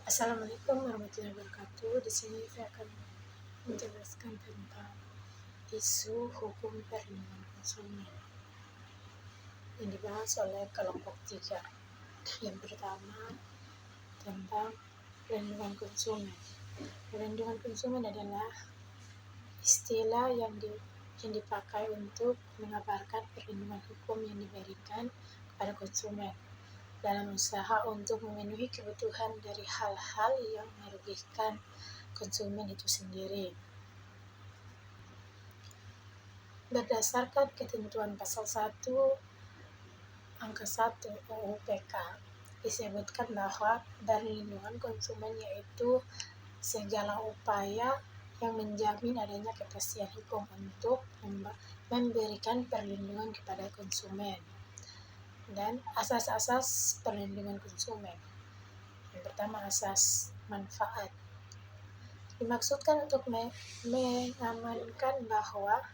Assalamualaikum warahmatullahi wabarakatuh. Di sini saya akan menjelaskan tentang isu hukum perlindungan konsumen yang dibahas oleh kelompok 3. Yang pertama, tentang perlindungan konsumen. Perlindungan konsumen adalah istilah yang dipakai untuk mengabarkan perlindungan hukum yang diberikan kepada konsumen dalam usaha untuk memenuhi kebutuhan dari hal-hal yang merugikan konsumen itu sendiri. Berdasarkan ketentuan pasal 1 angka 1 UU PK disebutkan bahwa perlindungan konsumen yaitu segala upaya yang menjamin adanya kepastian hukum untuk memberikan perlindungan kepada konsumen. Dan asas-asas perlindungan konsumen. Yang pertama, asas manfaat. Dimaksudkan untuk mengamankan bahwa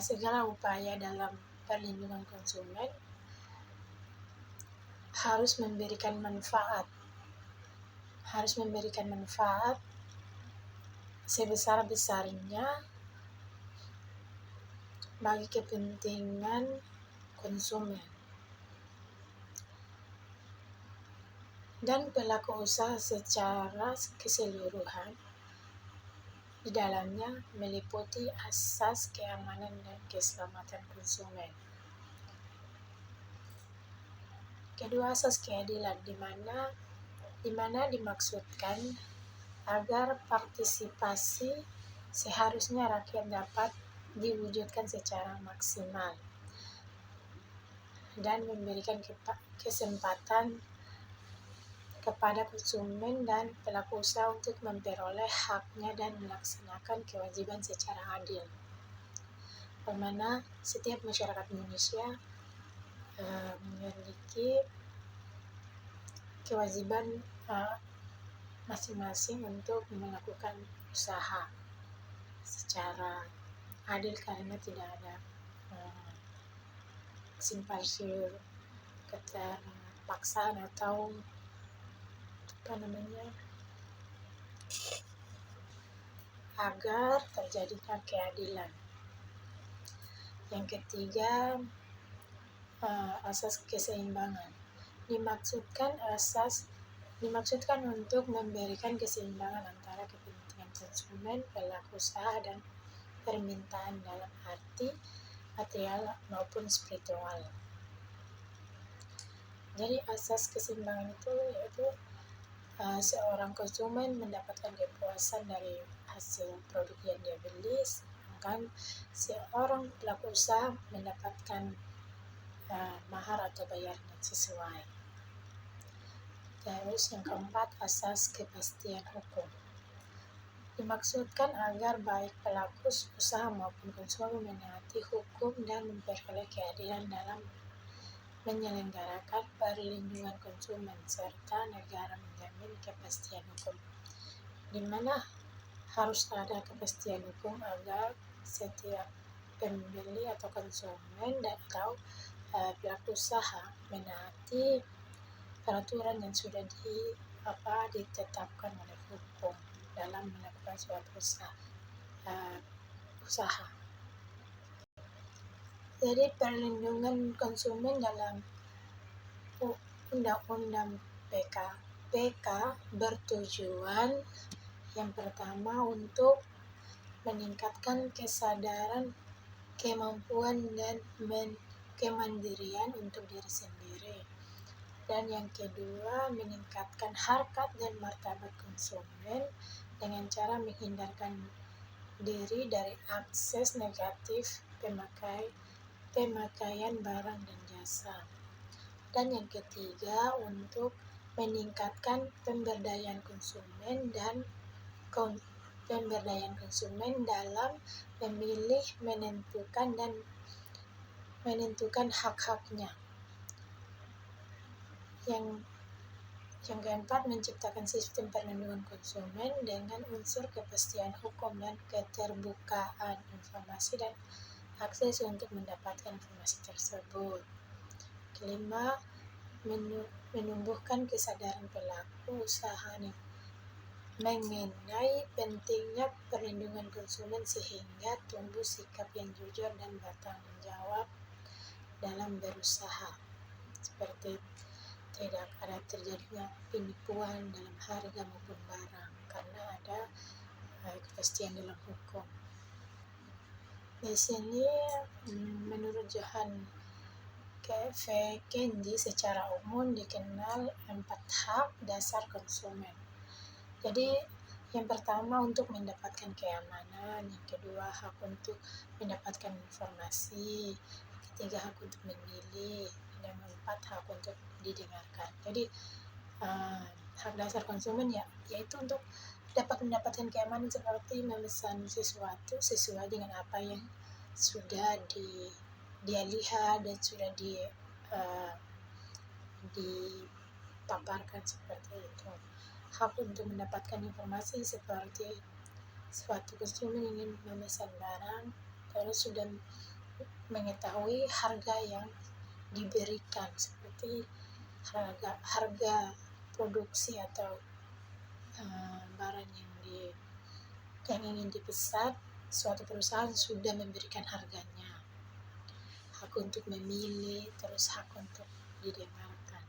segala upaya dalam perlindungan konsumen harus memberikan manfaat sebesar-besarnya bagi kepentingan konsumen dan pelaku usaha secara keseluruhan. Di dalamnya meliputi asas keamanan dan keselamatan konsumen. Kedua, asas keadilan di mana dimaksudkan agar partisipasi seharusnya rakyat dapat diwujudkan secara maksimal dan memberikan kesempatan kepada konsumen dan pelaku usaha untuk memperoleh haknya dan melaksanakan kewajiban secara adil. Bagaimana setiap masyarakat Indonesia memiliki kewajiban masing-masing untuk melakukan usaha secara adil karena tidak ada simpang siur, keterpaksaan atau agar terjadinya keadilan. Yang ketiga, asas keseimbangan. Dimaksudkan untuk memberikan keseimbangan antara kepentingan konsumen, pelaku usaha, dan permintaan dalam arti material maupun spiritual. Jadi asas keseimbangan itu yaitu seorang konsumen mendapatkan kepuasan dari hasil produk yang dia beli, sedangkan seorang pelaku usaha mendapatkan mahar atau bayaran sesuai. Terus yang keempat, asas kepastian hukum. Dimaksudkan agar baik pelaku usaha maupun konsumen menaati hukum dan memperoleh keadilan dalam menyelenggarakan perlindungan konsumen, serta negara menjamin kepastian hukum, di mana harus ada kepastian hukum agar setiap pembeli atau konsumen atau pelaku usaha menaati peraturan yang sudah ditetapkan oleh hukum dalam melakukan suatu usaha. Jadi perlindungan konsumen dalam Undang-Undang PK bertujuan yang pertama untuk meningkatkan kesadaran, kemampuan, dan kemandirian untuk diri sendiri. Dan yang kedua, meningkatkan harkat dan martabat konsumen dengan cara menghindarkan diri dari akses negatif pemakaian barang dan jasa. Dan yang ketiga, untuk meningkatkan pemberdayaan konsumen dalam memilih, menentukan hak-haknya. Yang keempat, menciptakan sistem perlindungan konsumen dengan unsur kepastian hukum dan keterbukaan informasi dan akses untuk mendapatkan informasi tersebut. Kelima, menumbuhkan kesadaran pelaku usaha mengenai pentingnya perlindungan konsumen sehingga tumbuh sikap yang jujur dan bertanggung jawab dalam berusaha, seperti tidak ada terjadinya penipuan dalam harga maupun barang karena ada kepastian dalam hukum. Di sini menurut Johan F. Kennedy secara umum dikenal 4 hak dasar konsumen. Jadi yang pertama untuk mendapatkan keamanan, yang kedua hak untuk mendapatkan informasi, yang ketiga hak untuk memilih, dan yang keempat hak untuk didengarkan. Jadi hak dasar konsumen yaitu untuk dapat mendapatkan keamanan seperti memesan sesuatu sesuai dengan apa yang sudah dia lihat dan sudah dipaparkan seperti itu. Hak untuk mendapatkan informasi seperti suatu konsumen ingin memesan barang terus sudah mengetahui harga yang diberikan seperti harga produksi atau barang yang ingin dipesan, suatu perusahaan sudah memberikan harganya. Hak untuk memilih, terus hak untuk didengarkan.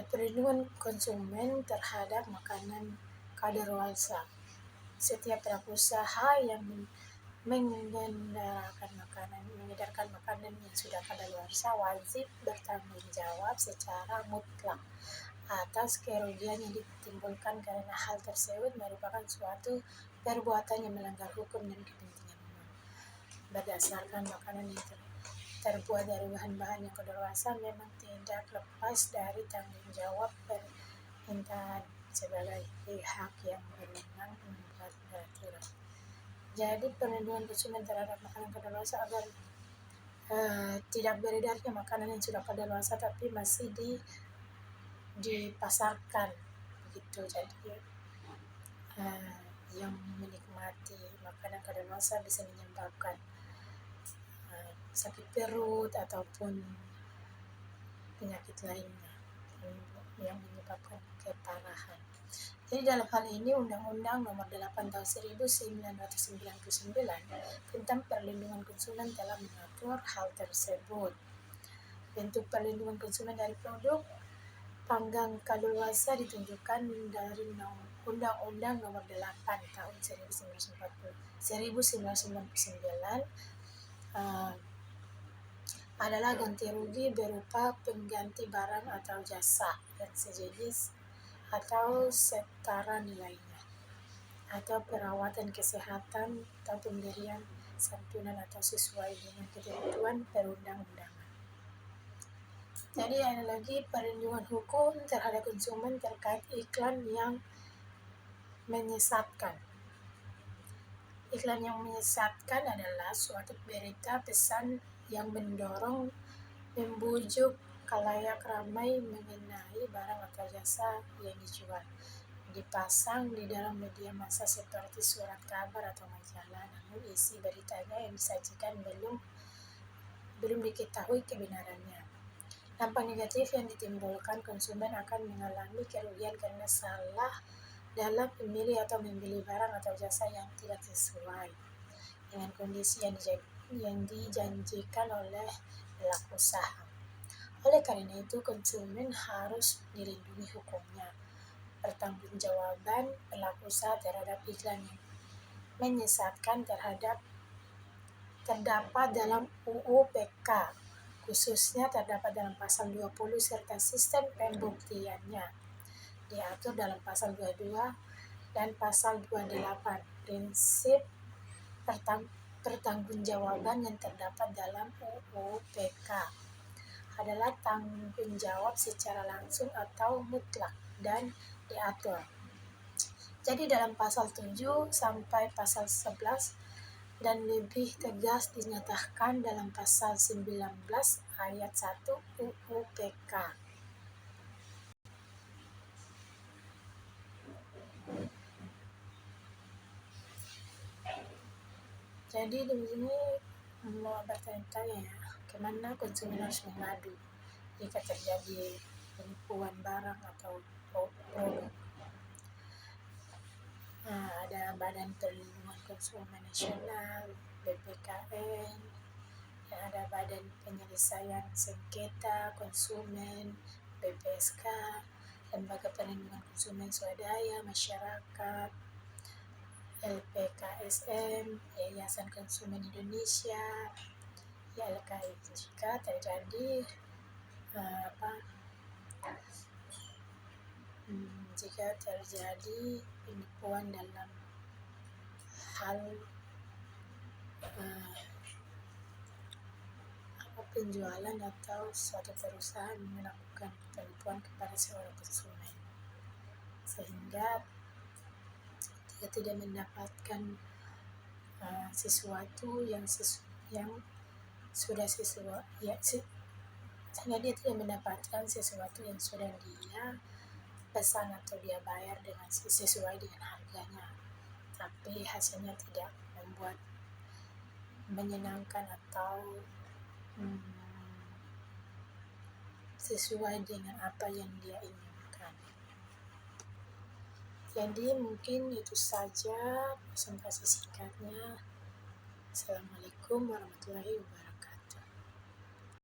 Perlindungan konsumen terhadap makanan kadaluarsa. Setiap pelaku usaha yang mengedarkan makanan yang sudah kadaluarsa wajib bertanggung jawab secara mutlak atas kerugian yang ditimbulkan karena hal tersebut merupakan suatu perbuatan yang melanggar hukum dan kepentingan umum. Berdasarkan makanan yang terbuat dari bahan-bahan yang kadaluarsa memang tidak lepas dari tanggung jawab pemerintahan sebagai pihak yang berwenang membuat peraturan. Jadi perlindungan konsumen terhadap makanan kadaluarsa agar tidak beredarnya makanan yang sudah kadaluarsa tapi masih dipasarkan begitu. Jadi yang menikmati makanan kadaluarsa bisa menyebabkan sakit perut ataupun penyakit lainnya yang menyebabkan keparahan. Jadi dalam hal ini Undang-Undang Nomor 8 Tahun 1999 tentang perlindungan konsumen telah mengatur hal tersebut. Bentuk perlindungan konsumen dari produk panggang kadaluarsa ditunjukkan dari Undang-Undang Nomor 8 Tahun 1999 adalah ganti rugi berupa pengganti barang atau jasa yang sejenis atau setara nilainya, atau perawatan kesehatan atau pemberian santunan atau sesuai dengan ketentuan perundang-undangan. Jadi ada lagi perlindungan hukum terhadap konsumen terkait iklan yang menyesatkan. Iklan yang menyesatkan adalah suatu berita pesan yang mendorong, membujuk khalayak ramai mengenai barang atau jasa yang dijual, dipasang di dalam media massa seperti surat kabar atau majalah, namun isi beritanya yang disajikan belum diketahui kebenarannya. Dampak negatif yang ditimbulkan konsumen akan mengalami kerugian karena salah dalam memilih atau membeli barang atau jasa yang tidak sesuai dengan kondisi yang dijanjikan oleh pelaku usaha. Oleh karena itu, konsumen harus dilindungi hukumnya. Pertanggungjawaban pelaku usaha terhadap iklan yang menyesatkan terdapat dalam UU PK, khususnya terdapat dalam pasal 20 serta sistem pembuktiannya diatur dalam pasal 22 dan pasal 28. Prinsip pertanggungjawaban yang terdapat dalam UU PK adalah tanggung jawab secara langsung atau mutlak dan diatur. Jadi dalam pasal 7 sampai pasal 11 dan lebih tegas dinyatakan dalam pasal 19 ayat 1 UU PK. Jadi di sini mau bertanya-tanya ya, kemana konsumen harus mengadu jika terjadi penipuan barang atau produk. Nah, ada Badan Perlindungan Konsumen Nasional, BPKN, dan ada Badan Penyelesaian Sengketa Konsumen, BPSK, Lembaga Perlindungan Konsumen Swadaya Masyarakat, LPKSM, Yayasan Konsumen Indonesia, YLKI. Jika terjadi jika terjadi penipuan dalam hal penjualan atau suatu perusahaan melakukan penipuan kepada seorang konsumen sehingga dia tidak mendapatkan sesuatu yang sudah sesuai sehingga dia tidak mendapatkan sesuatu yang sudah dia pesan atau dia bayar dengan sesuai dengan harganya, tapi hasilnya tidak membuat menyenangkan atau sesuai dengan apa yang dia inginkan. Jadi mungkin itu saja presentasi singkatnya. Assalamualaikum warahmatullahi wabarakatuh.